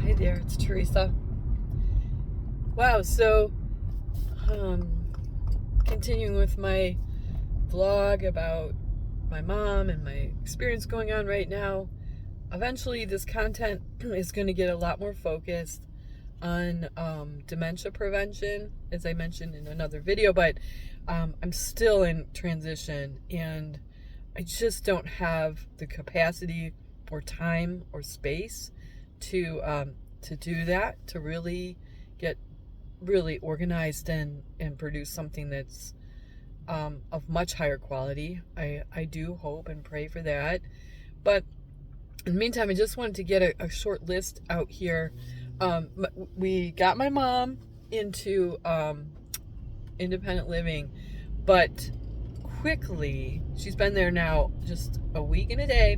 Hey there, it's Teresa. Wow, so continuing with my vlog about my mom and my experience going on right now. Eventually, this content is going to get a lot more focused on dementia prevention, as I mentioned in another video, but I'm still in transition and I just don't have the capacity or time or space to do that, to really get really organized and produce something that's of much higher quality. I do hope and pray for that. But in the meantime, I just wanted to get a short list out here. We got my mom into independent living, but quickly, she's been there now just a week and a day,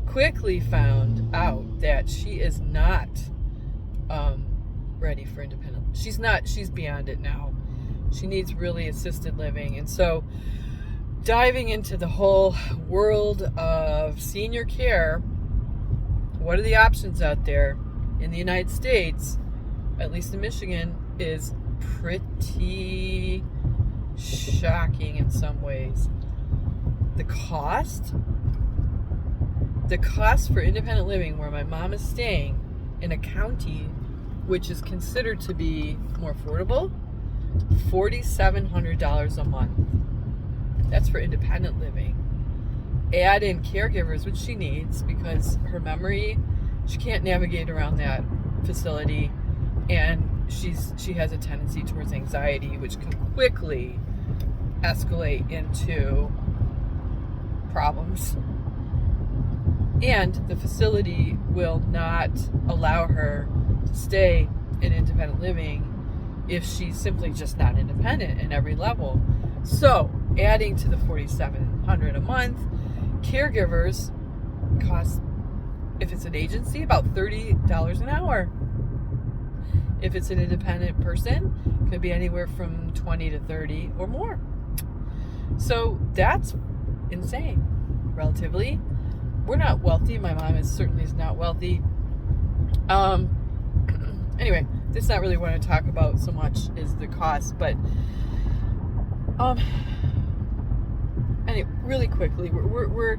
quickly found out that she is not ready for independent. She's beyond it now. She needs really assisted living. And so diving into the whole world of senior care, what are the options out there in the United States, at least in Michigan, is pretty shocking in some ways. The cost for independent living where my mom is staying in a county which is considered to be more affordable, $4,700 a month. That's for independent living. Add in caregivers, which she needs because her memory, she can't navigate around that facility, and she has a tendency towards anxiety, which can quickly escalate into problems. And the facility will not allow her to stay in independent living if she's simply just not independent in every level. So, adding to the $4,700 a month, caregivers cost, if it's an agency, about $30 an hour. If it's an independent person, it could be anywhere from $20 to $30 or more. So that's insane, relatively. We're not wealthy. My mom certainly is not wealthy. Anyway, this is not really what I talk about so much is the cost, but anyway, really quickly, we're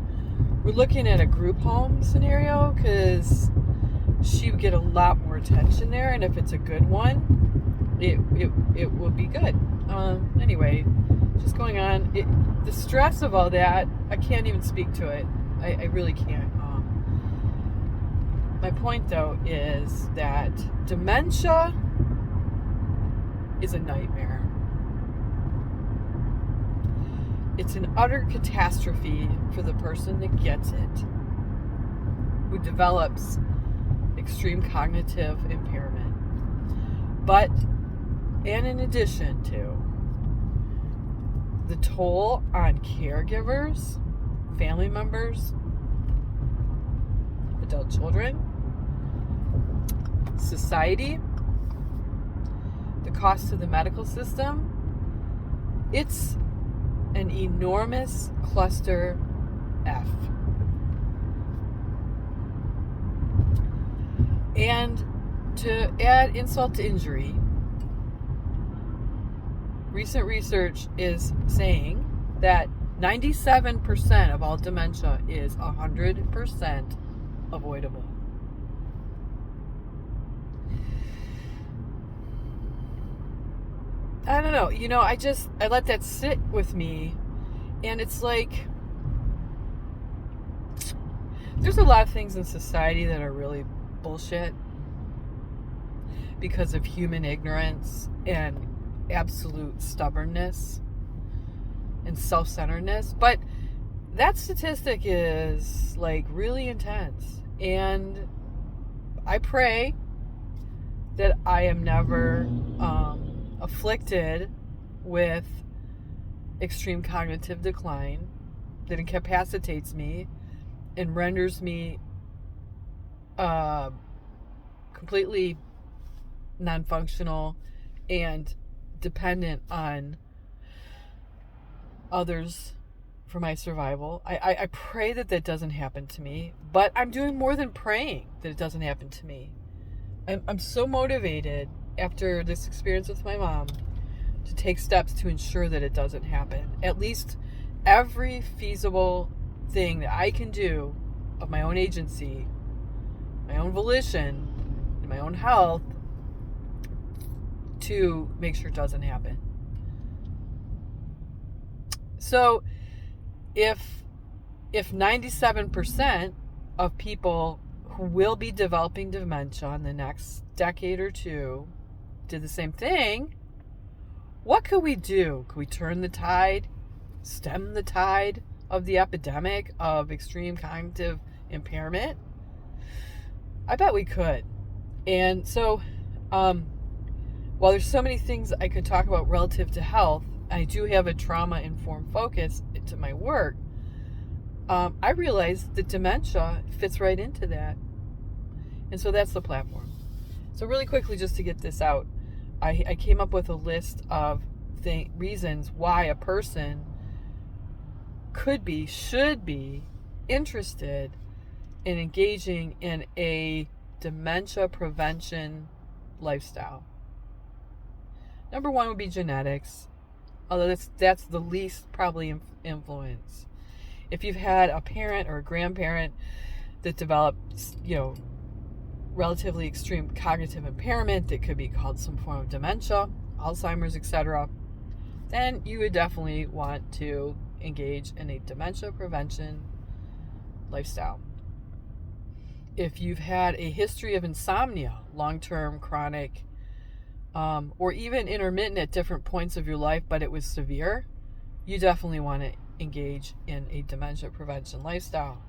looking at a group home scenario because she would get a lot more attention there, and if it's a good one, it will be good. Anyway, just going on, the stress of all that, I can't even speak to it. I really can't. My point, though, is that dementia is a nightmare. It's an utter catastrophe for the person that gets it, who develops extreme cognitive impairment. But, and in addition to, the toll on caregivers, family members, adult children, society, the cost to the medical system, it's an enormous cluster F. And to add insult to injury, recent research is saying that 97% of all dementia is 100% avoidable. I don't know. I let that sit with me, and it's like there's a lot of things in society that are really bullshit because of human ignorance and absolute stubbornness and self-centeredness, but that statistic is like really intense, and I pray that I am never afflicted with extreme cognitive decline that incapacitates me and renders me completely non-functional and dependent on others for my survival. I pray that doesn't happen to me, but I'm doing more than praying that it doesn't happen to me. I'm so motivated after this experience with my mom to take steps to ensure that it doesn't happen. At least every feasible thing that I can do of my own agency, my own volition, and my own health to make sure it doesn't happen. So if 97% of people who will be developing dementia in the next decade or two did the same thing, what could we do? Could we turn the tide, stem the tide of the epidemic of extreme cognitive impairment? I bet we could. And so, while there's so many things I could talk about relative to health, I do have a trauma-informed focus to my work. I realized that dementia fits right into that. And so that's the platform. So really quickly, just to get this out, I came up with a list of reasons why a person should be interested in engaging in a dementia prevention lifestyle. Number one would be genetics, although that's the least probably influence. If you've had a parent or a grandparent that developed, relatively extreme cognitive impairment that could be called some form of dementia, Alzheimer's, etc., then you would definitely want to engage in a dementia prevention lifestyle. If you've had a history of insomnia, long-term, chronic, or even intermittent at different points of your life, but it was severe, you definitely want to engage in a dementia prevention lifestyle.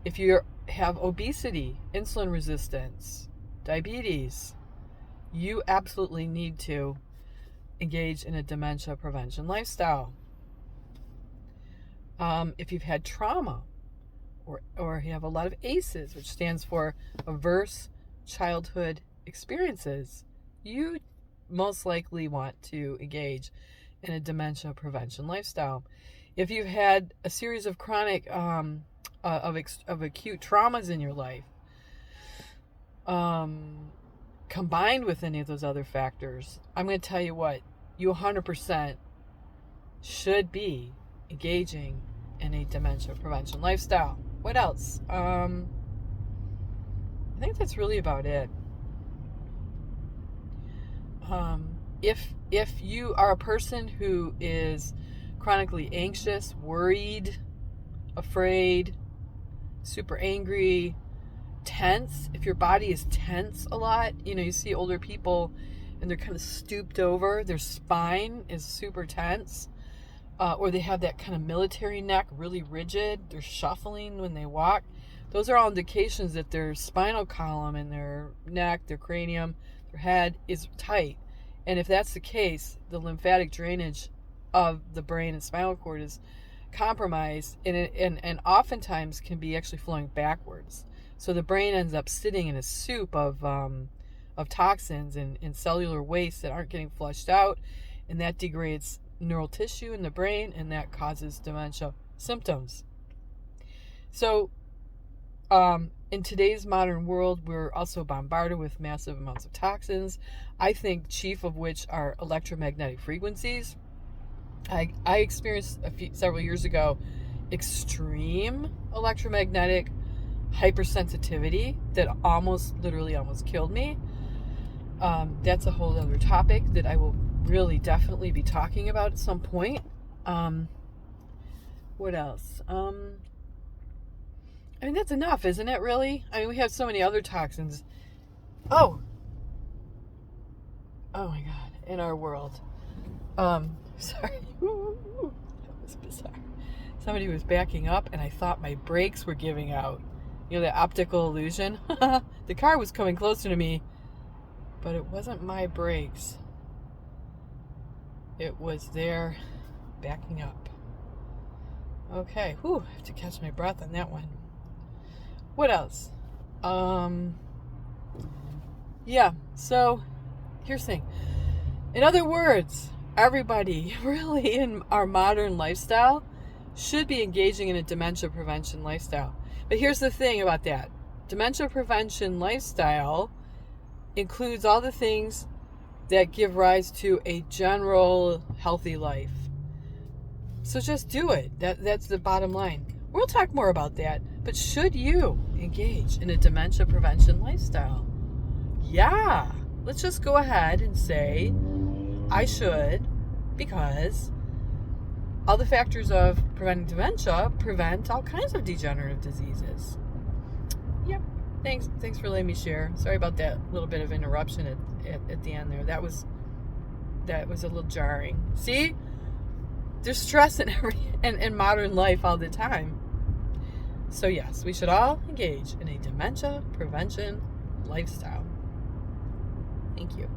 If you have obesity, insulin resistance, diabetes, you absolutely need to engage in a dementia prevention lifestyle. If you've had trauma, or you have a lot of ACEs, which stands for Adverse Childhood Experiences, you most likely want to engage in a dementia prevention lifestyle. If you've had a series of chronic of acute traumas in your life, combined with any of those other factors, I'm going to tell you what, you 100% should be engaging in a dementia prevention lifestyle. What else? I think that's really about it. If you are a person who is chronically anxious, worried, afraid, super angry, tense, if your body is tense a lot, you see older people and they're kind of stooped over, their spine is super tense, or they have that kind of military neck, really rigid, they're shuffling when they walk. Those are all indications that their spinal column and their neck, their cranium, their head is tight. And if that's the case, the lymphatic drainage of the brain and spinal cord is compromised, and oftentimes can be actually flowing backwards. So the brain ends up sitting in a soup of toxins and cellular waste that aren't getting flushed out, and that degrades neural tissue in the brain, and that causes dementia symptoms. So in today's modern world, we're also bombarded with massive amounts of toxins. I think chief of which are electromagnetic frequencies. I experienced several years ago extreme electromagnetic hypersensitivity that literally almost killed me. That's a whole other topic that I will really definitely be talking about at some point. What else? That's enough, isn't it, really? We have so many other toxins. Oh my God, in our world. Sorry. That was bizarre. Somebody was backing up, and I thought my brakes were giving out. The optical illusion. The car was coming closer to me, but it wasn't my brakes. It was there backing up. Okay, I have to catch my breath on that one. What else? So here's the thing. In other words, everybody really in our modern lifestyle should be engaging in a dementia prevention lifestyle. But here's the thing about that. Dementia prevention lifestyle includes all the things that give rise to a general healthy life. So just do it. That's the bottom line. We'll talk more about that. But should you engage in a dementia prevention lifestyle? Yeah. Let's just go ahead and say I should, because all the factors of preventing dementia prevent all kinds of degenerative diseases. Yep. Thanks for letting me share. Sorry about that little bit of interruption at the end there. That was a little jarring. See? There's stress in modern life all the time. So yes, we should all engage in a dementia prevention lifestyle. Thank you.